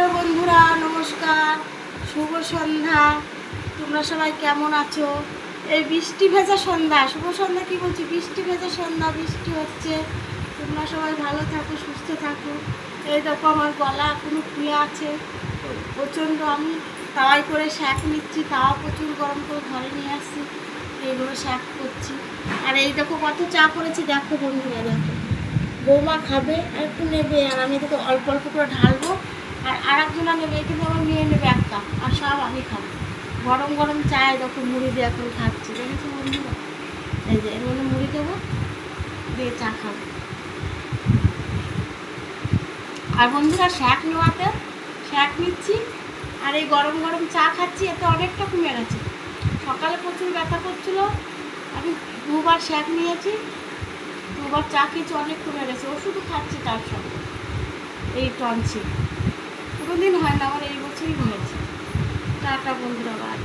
বন্ধুরা নমস্কার, শুভ সন্ধ্যা। তোমরা সবাই কেমন আছো? এই বৃষ্টি ভেজা সন্ধ্যা, শুভ সন্ধ্যা কি বলছি, বৃষ্টি ভেজা সন্ধ্যা, বৃষ্টি হচ্ছে। তোমরা সবাই ভালো থাকো, সুস্থ থাকো। এই দেখো আমার গলা এখনো খুলে আছে প্রচণ্ড। আমি তাওয়াই করে শাক নিচ্ছি, তাওয়া প্রচুর গরম করে ঘরে নিয়ে আসছি, এইগুলো শাক করছি। আর এই দেখো কত চা করেছি, দেখো বন্ধুরা, দেখো বৌমা খাবে আর একটু নেবে, আর আমি দেখো অল্প অল্প করে ঢালবো। আর একজনা নেবে, কিন্তু আমার মেয়ে নেবে এক কাপ, আর সব আমি খাবো। গরম গরম চায় দেখো মুড়ি দিয়ে এখন খাচ্ছি, দেখেছো বন্ধুরা? এই যে এর মধ্যে মুড়ি দেবো, দিয়ে চা খাবো। আর বন্ধুরা শাক নেওয়াতে শাক নিচ্ছি, আর এই গরম গরম চা খাচ্ছি, এতে অনেকটা কমে গেছে। সকালে প্রচুর ব্যথা করছিলো, আমি দুবার শাক নিয়েছি, দুবার চা খেয়েছি, অনেক কমে গেছে। ওষুধও খাচ্ছি তার সঙ্গে। এই টনসিল কোনোদিন হয় না, আমার এই বছরই হয়েছে। টাটা বন্ধুরা, বাই।